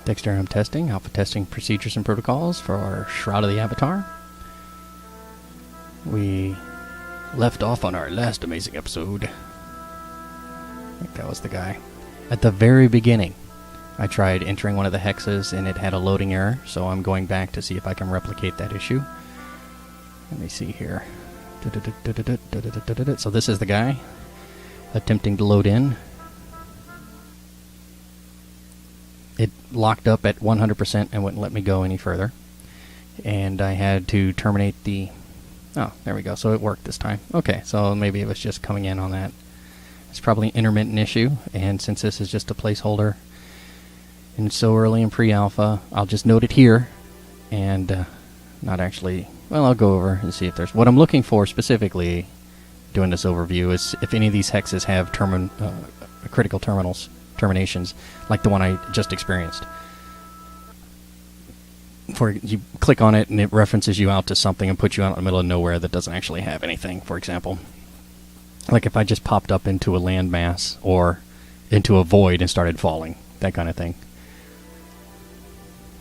Dexteram Testing, alpha testing procedures and protocols for our Shroud of the Avatar. We left off on our last amazing episode. I think that was the guy. At the very beginning, I tried entering one of the hexes and it had a loading error, so I'm going back to see if I can replicate that issue. Let me see here. So this is the guy attempting to load in. It locked up at 100% and wouldn't let me go any further. And I had to terminate the... Oh, there we go. So it worked this time. Okay, so maybe it was just coming in on that. It's probably an intermittent issue, and since this is just a placeholder and it's so early in pre-alpha, I'll just note it here and not actually... Well, I'll go over and see if there's... What I'm looking for specifically doing this overview is if any of these hexes have critical terminations, like the one I just experienced. For you click on it and it references you out to something and puts you out in the middle of nowhere that doesn't actually have anything, for example. Like if I just popped up into a landmass or into a void and started falling, that kind of thing.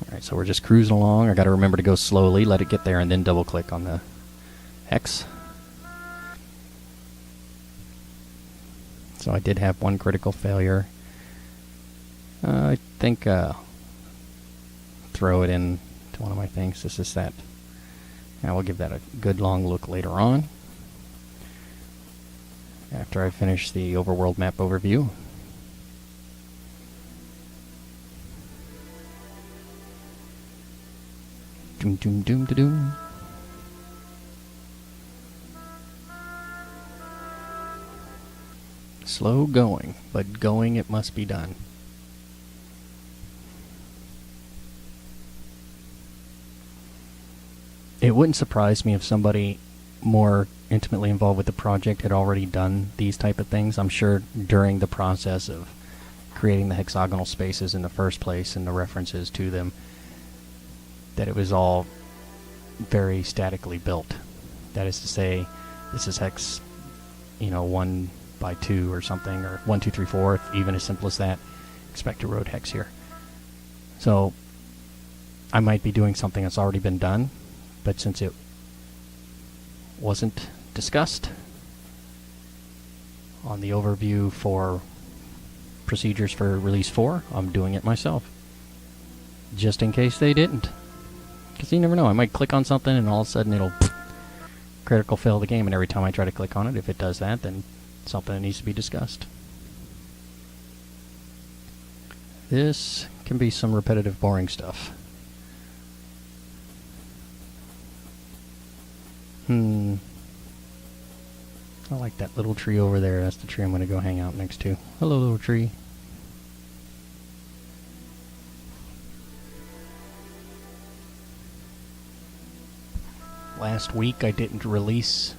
Alright, so we're just cruising along. I got to remember to go slowly, let it get there, and then double click on the hex. So I did have one critical failure. I think throw it in to one of my things. This is that. I will give that a good long look later on, after I finish the Overworld map overview. Doom doom doom da doom. Slow going, but going it must be done. It wouldn't surprise me if somebody more intimately involved with the project had already done these type of things. I'm sure during the process of creating the hexagonal spaces in the first place and the references to them, that it was all very statically built. That is to say, this is hex, 1 by 2 or something, or 1, 2, 3, 4, even as simple as that. Expect a road hex here. So I might be doing something that's already been done, but since it wasn't discussed on the overview for procedures for release 4, I'm doing it myself, just in case they didn't. Because you never know, I might click on something and all of a sudden it'll critical fail the game, and every time I try to click on it, if it does that, then something that needs to be discussed. This can be some repetitive, boring stuff. I like that little tree over there. That's the tree I'm going to go hang out next to. Hello, little tree. Last week I didn't release,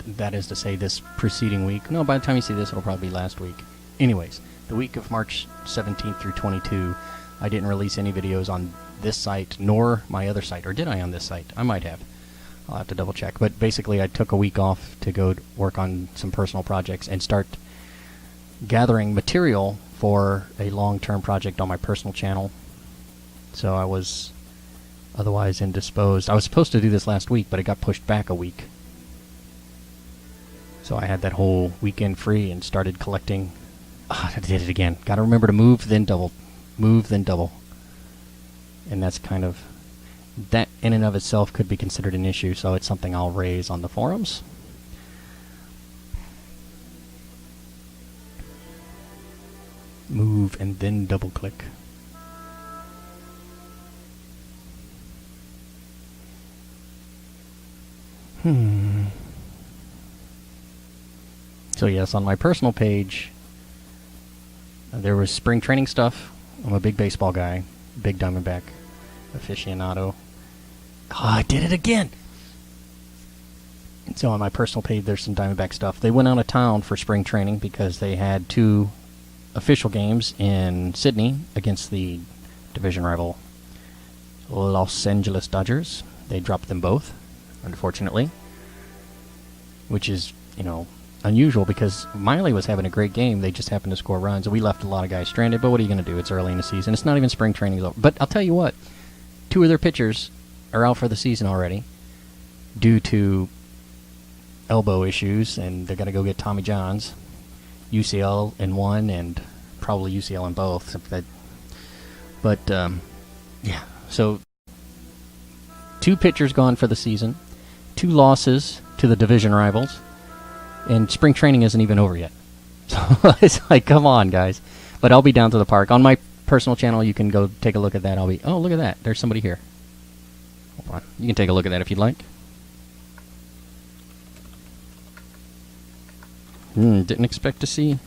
that is to say this preceding week. No, by the time you see this it'll probably be last week. Anyways, the week of March 17th through 22, I didn't release any videos on this site nor my other site. Or did I on this site? I might have. I'll have to double check. But basically I took a week off to go work on some personal projects and start gathering material for a long-term project on my personal channel. So I was otherwise indisposed. I was supposed to do this last week, but it got pushed back a week. So I had that whole weekend free and started collecting. I did it again. Got to remember to move, then double. Move, then double. And that's kind of... That in and of itself could be considered an issue, so it's something I'll raise on the forums. Move and then double click. So yes, on my personal page, there was spring training stuff. I'm a big baseball guy, big Diamondback aficionado. Oh, I did it again! So on my personal page, there's some Diamondback stuff. They went out of town for spring training because they had 2 official games in Sydney against the division rival Los Angeles Dodgers. They dropped them both, unfortunately, which is, unusual because Miley was having a great game. They just happened to score runs. We left a lot of guys stranded, but what are you going to do? It's early in the season. It's not even spring training over. But I'll tell you what, 2 of their pitchers are out for the season already due to elbow issues, and they're going to go get Tommy Johns, UCL in one and probably UCL in both. But yeah, so 2 pitchers gone for the season, 2 losses to the division rivals, and spring training isn't even over yet. So it's like, come on, guys. But I'll be down to the park. On my personal channel, you can go take a look at that. Oh, look at that. There's somebody here. Hold on. You can take a look at that if you'd like. Didn't expect to see.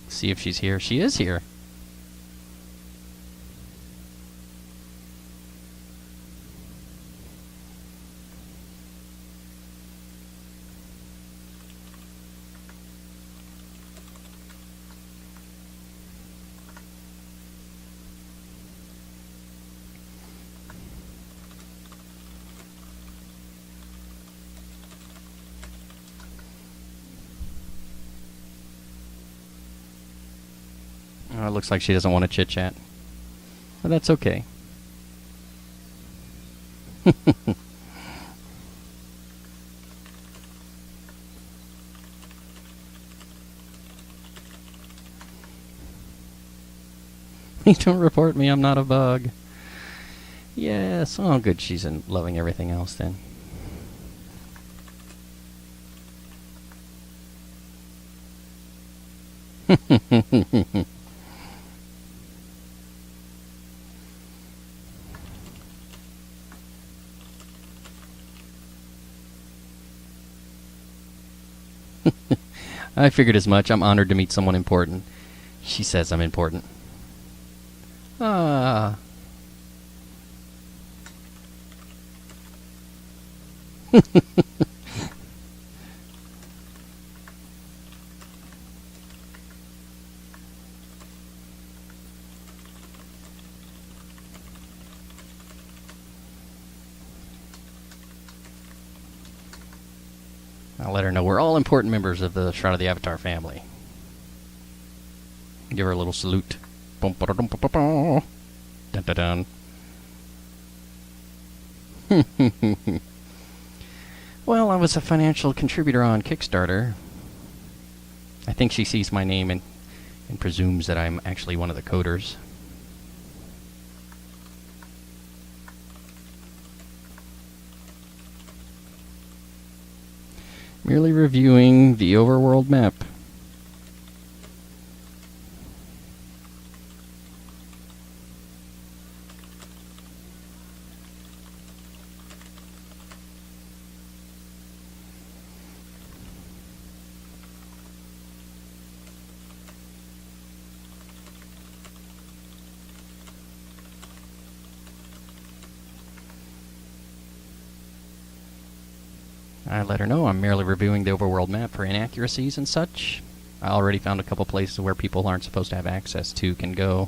See if she's here. She is here. Oh, it looks like she doesn't want to chit-chat. But that's okay. Please don't report me, I'm not a bug. Yes, oh good, she's loving everything else then. I figured as much. I'm honored to meet someone important. She says I'm important. Ah. I'll let her know we're all important members of the Shroud of the Avatar family. Give her a little salute. Dun dun dun. Well, I was a financial contributor on Kickstarter. I think she sees my name and presumes that I'm actually one of the coders. Merely reviewing the Overworld map. I let her know I'm merely reviewing the Overworld map for inaccuracies and such. I already found a couple places where people aren't supposed to have access to can go.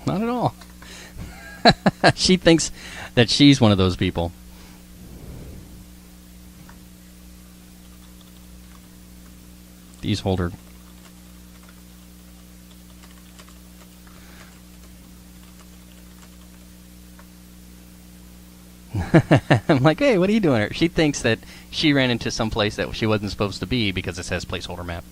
Not at all. She thinks that she's one of those people. These hold her. I'm like, hey, what are you doing here? She thinks that she ran into some place that she wasn't supposed to be because it says placeholder map.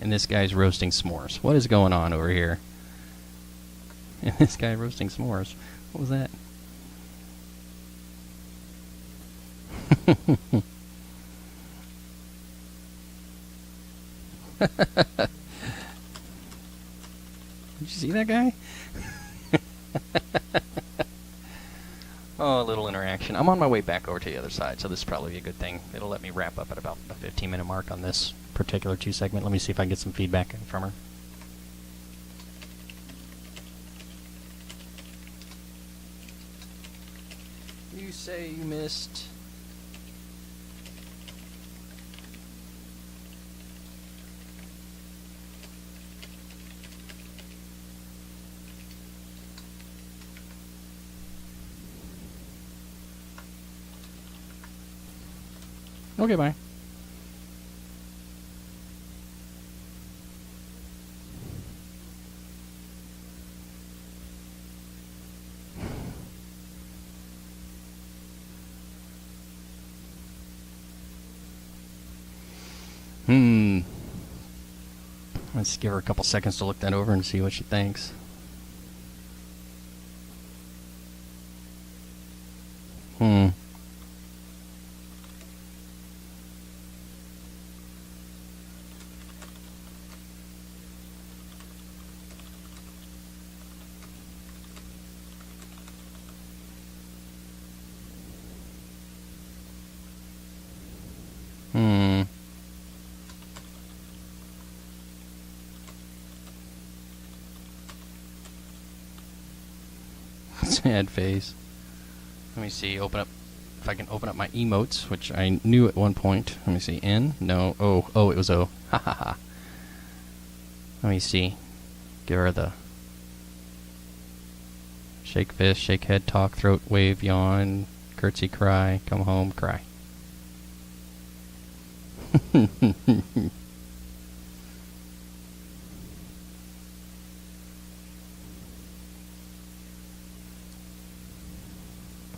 And this guy's roasting s'mores. What is going on over here? And this guy roasting s'mores. What was that? Did you see that guy? Oh, a little interaction. I'm on my way back over to the other side, so this is probably a good thing. It'll let me wrap up at about the 15-minute mark on this particular 2 segment. Let me see if I can get some feedback from her. You say you missed... Okay, bye. Let's give her a couple seconds to look that over and see what she thinks. Sad face. Let me see, open up, if I can open up my emotes, which I knew at one point. Let me see, N? No, O, it was O. Ha ha ha. Let me see. Give her the shake fist, shake head, talk, throat, wave, yawn, curtsy, cry, come home, cry.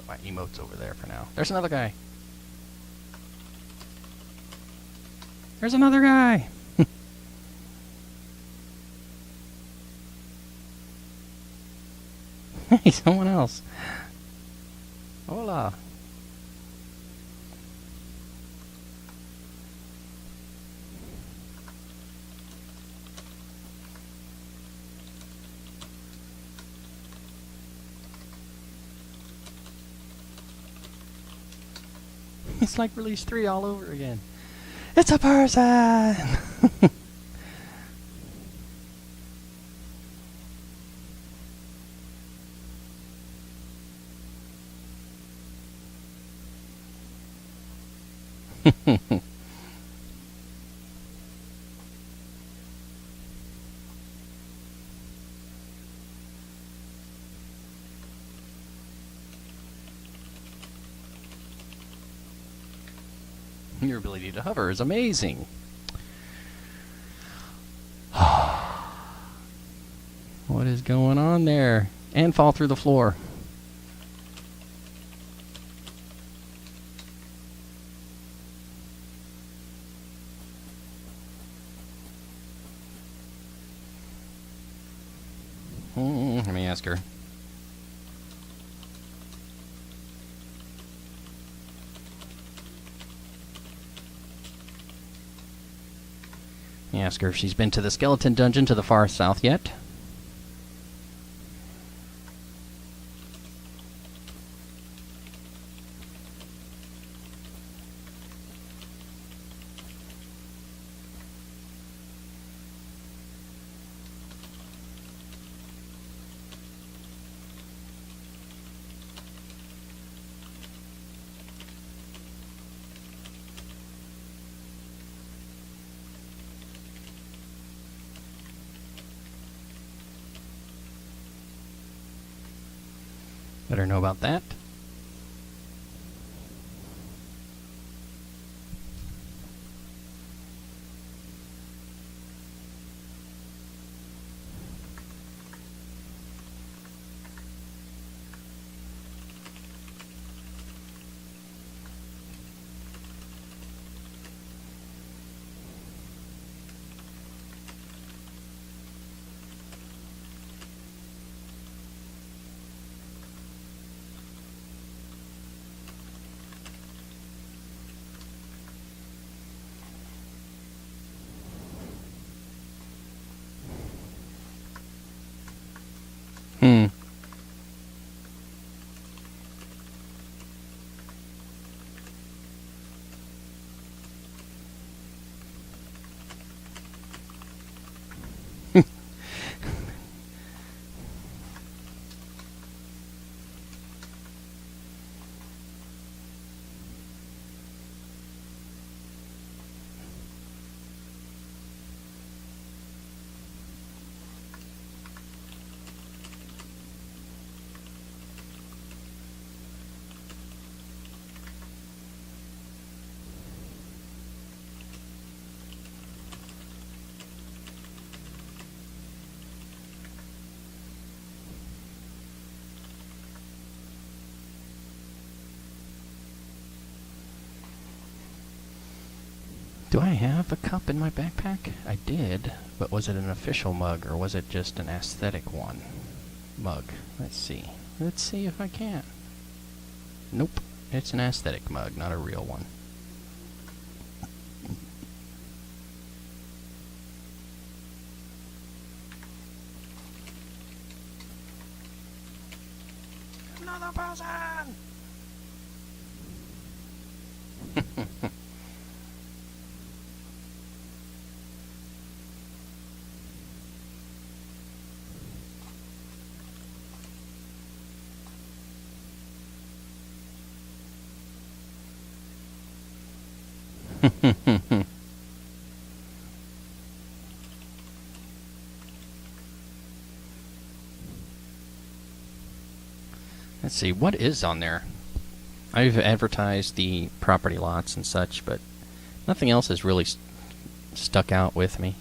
My emotes over there for now. There's another guy. There's another guy. Hey, someone else. Hola. It's like Release 3 all over again. It's a person! Your ability to hover is amazing. What is going on there? And fall through the floor. Let me ask her. Ask her if she's been to the skeleton dungeon to the far south yet. Let her know about that. Do I have a cup in my backpack? I did, but was it an official mug or was it just an aesthetic one? Mug. Let's see. Let's see if I can. Nope. It's an aesthetic mug, not a real one. Another person! Let's see, what is on there? I've advertised the property lots and such, but nothing else has really stuck out with me.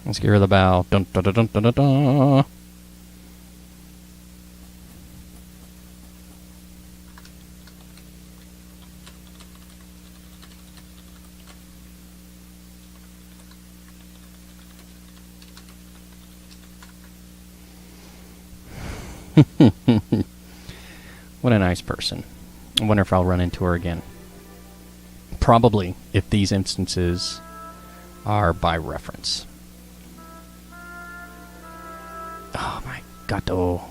Let's hear the bell. Dun dun dun dun dun dun dun. What a nice person. I wonder if I'll run into her again. Probably, if these instances are by reference. Oh my god. Oh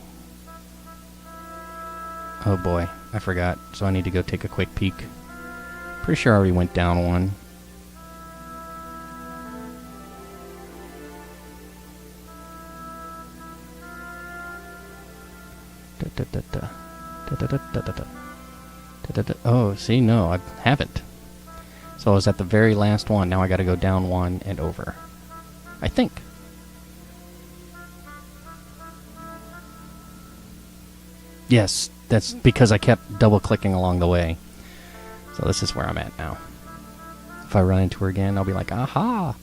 boy, I forgot. So I need to go take a quick peek. Pretty sure I already went down one. Oh, see, no, I haven't. So I was at the very last one. Now I gotta go down one and over. I think. Yes, that's because I kept double-clicking along the way. So this is where I'm at now. If I run into her again, I'll be like, aha!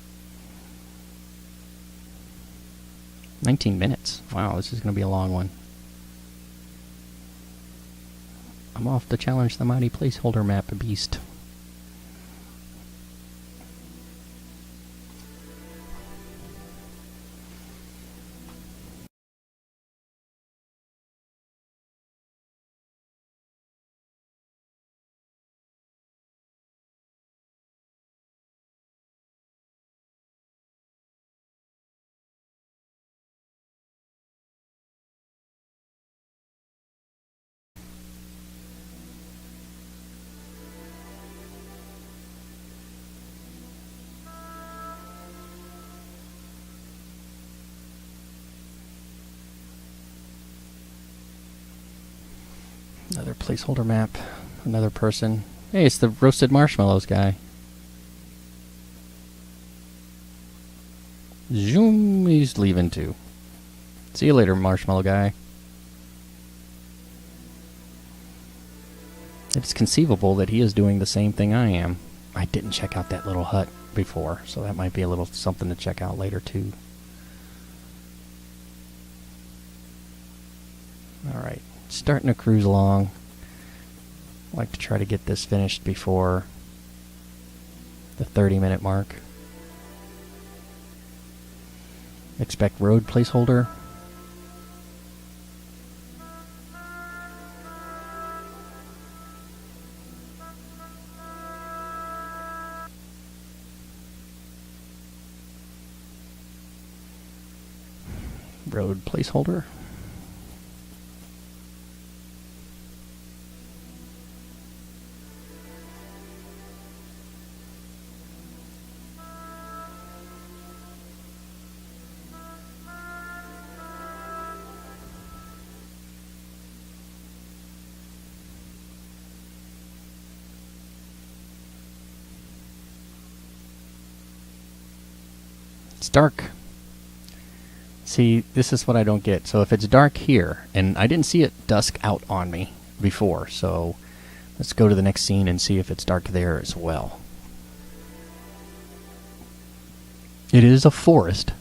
19 minutes. Wow, this is going to be a long one. I'm off to challenge the mighty placeholder map beast. Another placeholder map. Another person. Hey, it's the roasted marshmallows guy. Zoom, he's leaving too. See you later, marshmallow guy. It's conceivable that he is doing the same thing I am. I didn't check out that little hut before, so that might be a little something to check out later too. Alright, starting to cruise along. I'd like to try to get this finished before the 30-minute mark. Expect road placeholder. Road placeholder. It's dark. See, this is what I don't get. So if it's dark here, and I didn't see it dusk out on me before, so let's go to the next scene and see if it's dark there as well. It is a forest.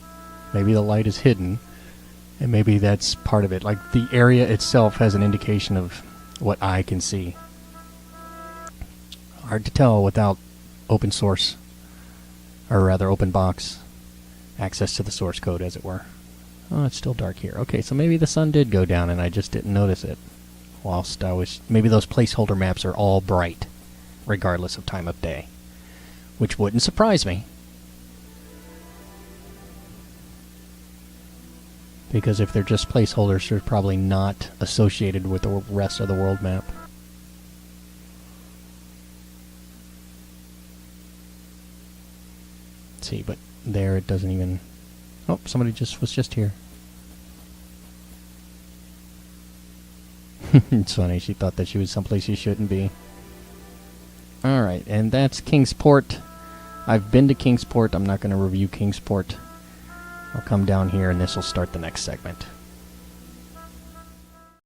Maybe the light is hidden, and maybe that's part of it. Like, the area itself has an indication of what I can see. Hard to tell without open source, or rather open box, access to the source code, as it were. Oh, it's still dark here. Okay, so maybe the sun did go down and I just didn't notice it. Whilst I was... Maybe those placeholder maps are all bright, regardless of time of day. Which wouldn't surprise me. Because if they're just placeholders, they're probably not associated with the rest of the world map. Let's see, but there it doesn't even... Oh, somebody was just here. It's funny, she thought that she was someplace she shouldn't be. Alright, and that's Kingsport. I've been to Kingsport. I'm not going to review Kingsport. I'll come down here and this will start the next segment.